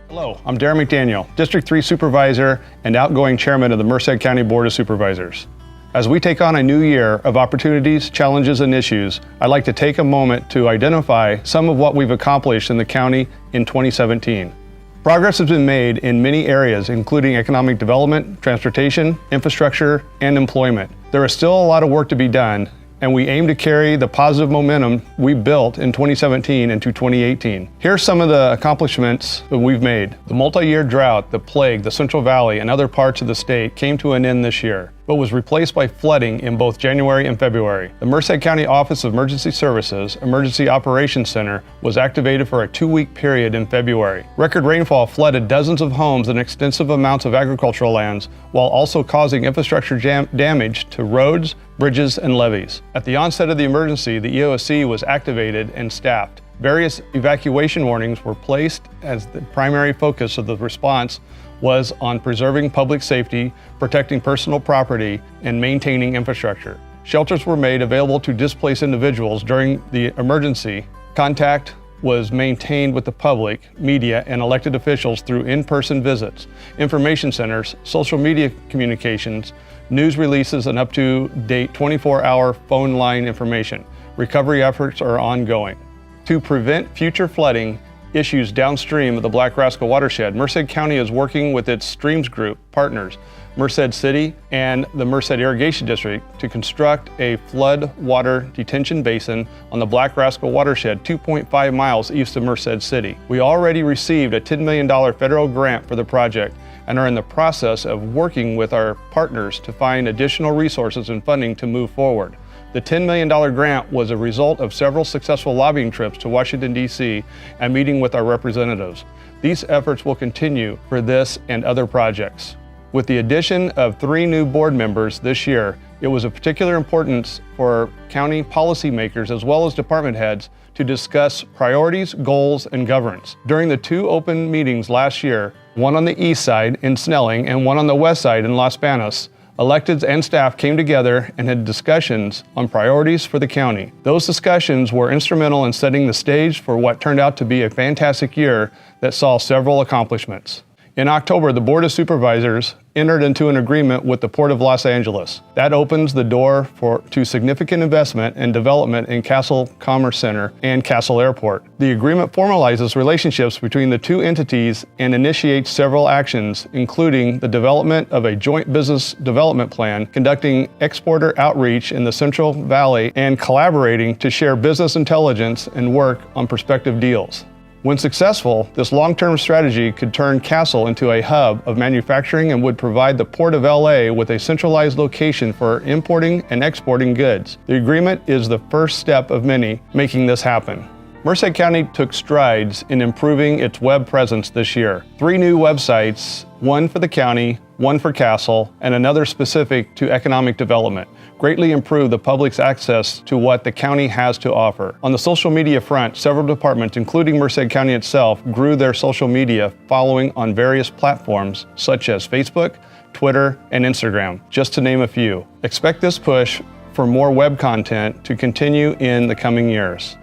Hello, I'm Darren McDaniel, District 3 Supervisor and outgoing Chairman of the Merced County Board of Supervisors. As we take on a new year of opportunities, challenges, and issues, I'd like to take a moment to identify some of what we've accomplished in the county in 2017. Progress has been made in many areas, including economic development, transportation, infrastructure, and employment. There is still a lot of work to be done, and we aim to carry the positive momentum we built in 2017 into 2018. Here are some of the accomplishments that we've made. The multi-year drought that plagued the Central Valley and other parts of the state came to an end this year, but was replaced by flooding in both January and February. The Merced County Office of Emergency Services Emergency Operations Center was activated for a 2-week period in February. Record rainfall flooded dozens of homes and extensive amounts of agricultural lands, while also causing infrastructure damage to roads, bridges, and levees. At the onset of the emergency, the EOSC was activated and staffed. Various evacuation warnings were placed as the primary focus of the response was on preserving public safety, protecting personal property, and maintaining infrastructure. Shelters were made available to displaced individuals during the emergency. Contact was maintained with the public, media, and elected officials through in-person visits, information centers, social media communications, news releases, and up-to-date 24-hour phone line information. Recovery efforts are ongoing. To prevent future flooding issues downstream of the Black Rascal watershed, Merced County is working with its Streams Group partners, Merced City and the Merced Irrigation District, to construct a flood water detention basin on the Black Rascal watershed 2.5 miles east of Merced City. We already received a $10 million federal grant for the project and are in the process of working with our partners to find additional resources and funding to move forward. The $10 million grant was a result of several successful lobbying trips to Washington, D.C. and meeting with our representatives. These efforts will continue for this and other projects. With the addition of 3 new board members this year, it was of particular importance for county policymakers as well as department heads to discuss priorities, goals, and governance. During the 2 open meetings last year, one on the east side in Snelling and one on the west side in Las Banas, electeds and staff came together and had discussions on priorities for the county. Those discussions were instrumental in setting the stage for what turned out to be a fantastic year that saw several accomplishments. In October, the Board of Supervisors entered into an agreement with the Port of Los Angeles. That opens the door to significant investment and development in Castle Commerce Center and Castle Airport. The agreement formalizes relationships between the 2 entities and initiates several actions, including the development of a joint business development plan, conducting exporter outreach in the Central Valley, and collaborating to share business intelligence and work on prospective deals. When successful, this long-term strategy could turn Castle into a hub of manufacturing and would provide the Port of LA with a centralized location for importing and exporting goods. The agreement is the first step of many making this happen. Merced County took strides in improving its web presence this year. 3 new websites, one for the county, one for Castle, and another specific to economic development, greatly improved the public's access to what the county has to offer. On the social media front, several departments, including Merced County itself, grew their social media following on various platforms such as Facebook, Twitter, and Instagram, just to name a few. Expect this push for more web content to continue in the coming years.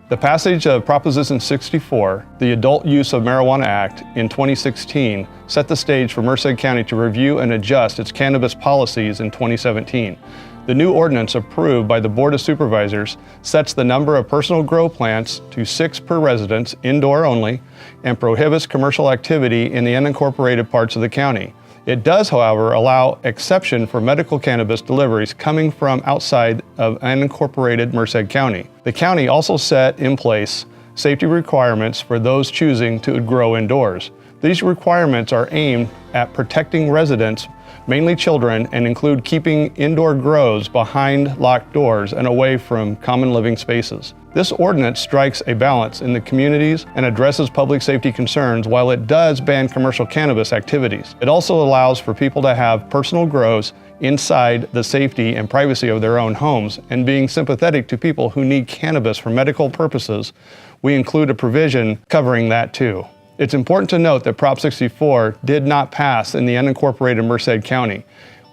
The passage of Proposition 64, the Adult Use of Marijuana Act, in 2016 set the stage for Merced County to review and adjust its cannabis policies in 2017. The new ordinance approved by the Board of Supervisors sets the number of personal grow plants to 6 per residence, indoor only, and prohibits commercial activity in the unincorporated parts of the county. It does, however, allow exception for medical cannabis deliveries coming from outside of unincorporated Merced County. The county also set in place safety requirements for those choosing to grow indoors. These requirements are aimed at protecting residents, mainly children, and include keeping indoor grows behind locked doors and away from common living spaces. This ordinance strikes a balance in the communities and addresses public safety concerns while it does ban commercial cannabis activities. It also allows for people to have personal grows inside the safety and privacy of their own homes, and being sympathetic to people who need cannabis for medical purposes, we include a provision covering that too. It's important to note that Prop 64 did not pass in the unincorporated Merced County,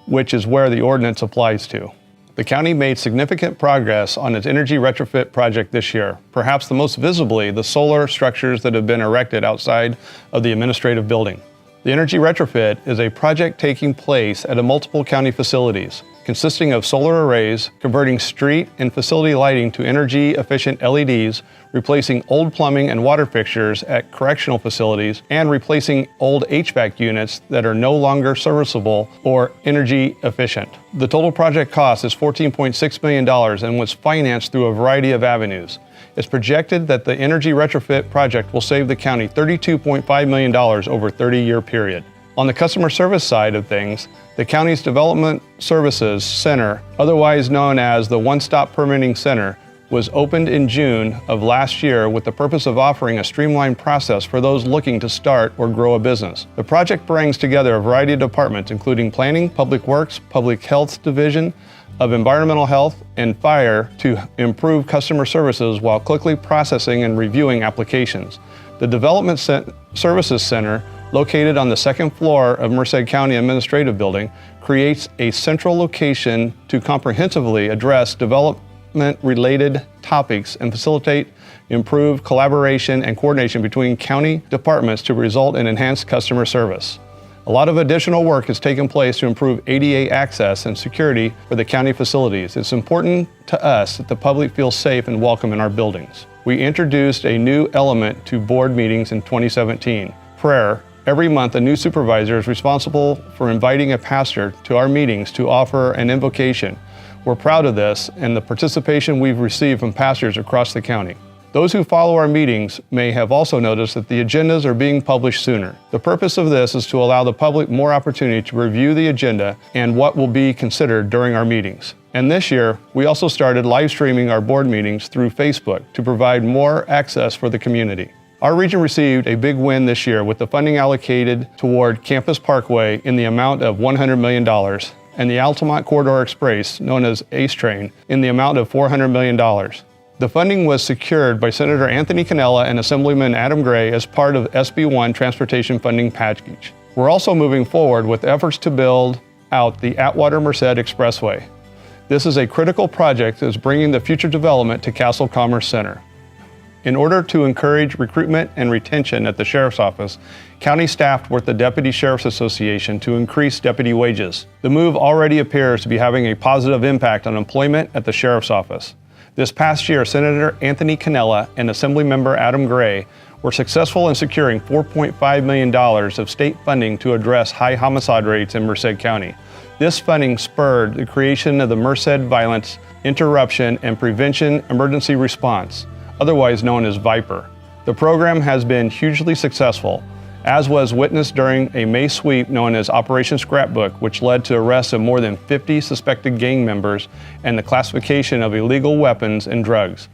which is where the ordinance applies to. The county made significant progress on its energy retrofit project this year, perhaps the most visibly the solar structures that have been erected outside of the administrative building. The energy retrofit is a project taking place at multiple county facilities, consisting of solar arrays, converting street and facility lighting to energy-efficient LEDs, replacing old plumbing and water fixtures at correctional facilities, and replacing old HVAC units that are no longer serviceable or energy efficient. The total project cost is $14.6 million and was financed through a variety of avenues. It's projected that the energy retrofit project will save the county $32.5 million over a 30-year period. On the customer service side of things, the county's Development Services Center, otherwise known as the One Stop Permitting Center, was opened in June of last year with the purpose of offering a streamlined process for those looking to start or grow a business. The project brings together a variety of departments, including Planning, Public Works, Public Health Division of Environmental Health, and Fire, to improve customer services while quickly processing and reviewing applications. The Development Services Center, located on the second floor of Merced County Administrative Building, creates a central location to comprehensively address development-related topics and facilitate improved collaboration and coordination between county departments to result in enhanced customer service. A lot of additional work has taken place to improve ADA access and security for the county facilities. It's important to us that the public feels safe and welcome in our buildings. We introduced a new element to board meetings in 2017, prayer. Every month, a new supervisor is responsible for inviting a pastor to our meetings to offer an invocation. We're proud of this and the participation we've received from pastors across the county. Those who follow our meetings may have also noticed that the agendas are being published sooner. The purpose of this is to allow the public more opportunity to review the agenda and what will be considered during our meetings. And this year, we also started live streaming our board meetings through Facebook to provide more access for the community. Our region received a big win this year with the funding allocated toward Campus Parkway in the amount of $100 million and the Altamont Corridor Express, known as ACE Train, in the amount of $400 million. The funding was secured by Senator Anthony Cannella and Assemblyman Adam Gray as part of SB1 transportation funding package. We're also moving forward with efforts to build out the Atwater-Merced Expressway. This is a critical project that is bringing the future development to Castle Commerce Center. In order to encourage recruitment and retention at the Sheriff's Office, county staffed with the Deputy Sheriff's Association to increase deputy wages. The move already appears to be having a positive impact on employment at the Sheriff's Office. This past year, Senator Anthony Cannella and Assemblymember Adam Gray were successful in securing $4.5 million of state funding to address high homicide rates in Merced County. This funding spurred the creation of the Merced Violence Interruption and Prevention Emergency Response, otherwise known as VIPER. The program has been hugely successful, as was witnessed during a May sweep known as Operation Scrapbook, which led to arrests of more than 50 suspected gang members and the classification of illegal weapons and drugs.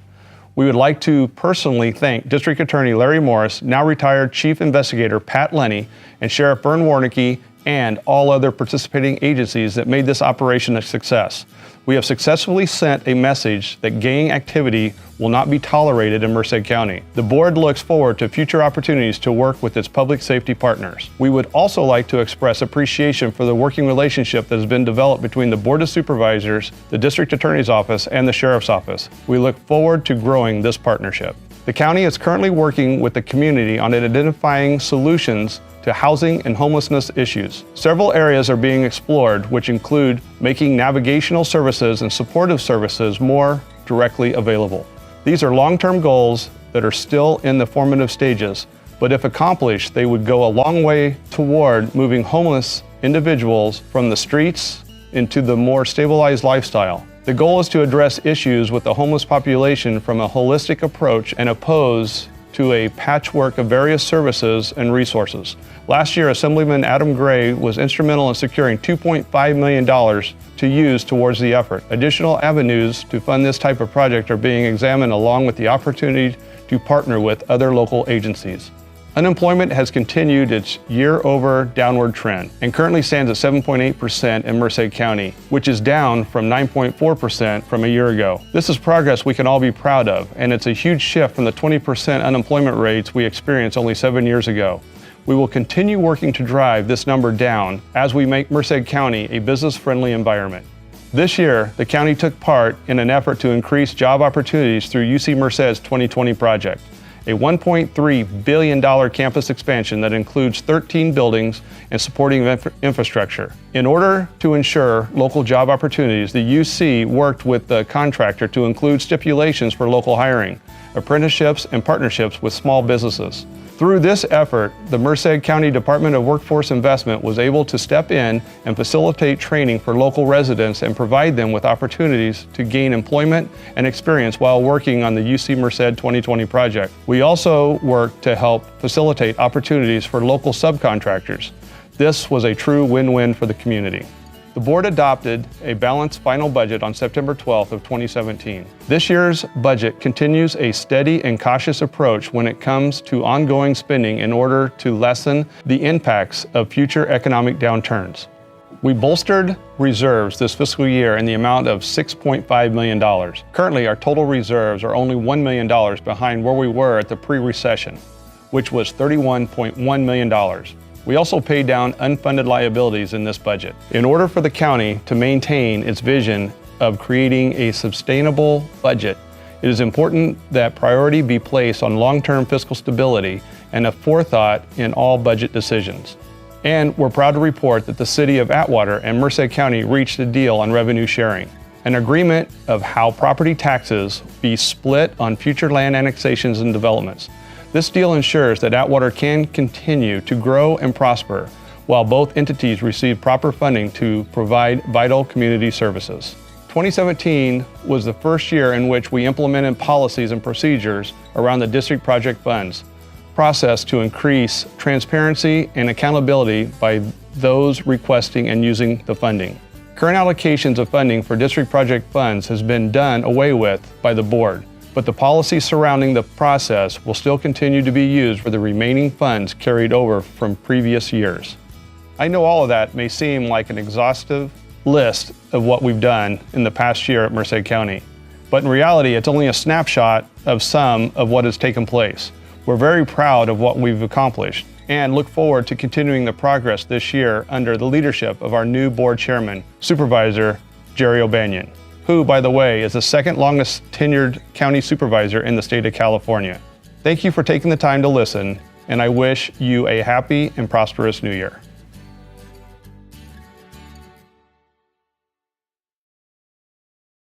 We would like to personally thank District Attorney Larry Morris, now retired Chief Investigator Pat Lenny, and Sheriff Vern Warnicki, and all other participating agencies that made this operation a success. We have successfully sent a message that gang activity will not be tolerated in Merced County. The board looks forward to future opportunities to work with its public safety partners. We would also like to express appreciation for the working relationship that has been developed between the Board of Supervisors, the District Attorney's Office, and the Sheriff's Office. We look forward to growing this partnership. The county is currently working with the community on identifying solutions to housing and homelessness issues. Several areas are being explored, which include making navigational services and supportive services more directly available. These are long-term goals that are still in the formative stages, but if accomplished, they would go a long way toward moving homeless individuals from the streets into the more stabilized lifestyle. The goal is to address issues with the homeless population from a holistic approach and oppose to a patchwork of various services and resources. Last year, Assemblyman Adam Gray was instrumental in securing $2.5 million to use towards the effort. Additional avenues to fund this type of project are being examined, along with the opportunity to partner with other local agencies. Unemployment has continued its year-over downward trend and currently stands at 7.8% in Merced County, which is down from 9.4% from a year ago. This is progress we can all be proud of, and it's a huge shift from the 20% unemployment rates we experienced only 7 years ago. We will continue working to drive this number down as we make Merced County a business-friendly environment. This year, the county took part in an effort to increase job opportunities through UC Merced's 2020 project, a $1.3 billion campus expansion that includes 13 buildings and supporting infrastructure. In order to ensure local job opportunities, the UC worked with the contractor to include stipulations for local hiring, apprenticeships, and partnerships with small businesses. Through this effort, the Merced County Department of Workforce Investment was able to step in and facilitate training for local residents and provide them with opportunities to gain employment and experience while working on the UC Merced 2020 project. We also worked to help facilitate opportunities for local subcontractors. This was a true win-win for the community. The board adopted a balanced final budget on September 12th of 2017. This year's budget continues a steady and cautious approach when it comes to ongoing spending in order to lessen the impacts of future economic downturns. We bolstered reserves this fiscal year in the amount of $6.5 million. Currently, our total reserves are only $1 million behind where we were at the pre-recession, which was $31.1 million. We also paid down unfunded liabilities in this budget. In order for the county to maintain its vision of creating a sustainable budget, it is important that priority be placed on long-term fiscal stability and a forethought in all budget decisions. And we're proud to report that the City of Atwater and Merced County reached a deal on revenue sharing, an agreement of how property taxes be split on future land annexations and developments. This deal ensures that Atwater can continue to grow and prosper while both entities receive proper funding to provide vital community services. 2017 was the first year in which we implemented policies and procedures around the district project funds process to increase transparency and accountability by those requesting and using the funding. Current allocations of funding for district project funds has been done away with by the board, but the policy surrounding the process will still continue to be used for the remaining funds carried over from previous years. I know all of that may seem like an exhaustive list of what we've done in the past year at Merced County, but in reality, it's only a snapshot of some of what has taken place. We're very proud of what we've accomplished and look forward to continuing the progress this year under the leadership of our new board chairman, Supervisor Jerry O'Banion, who, by the way, is the second longest tenured county supervisor in the state of California. Thank you for taking the time to listen, and I wish you a happy and prosperous new year.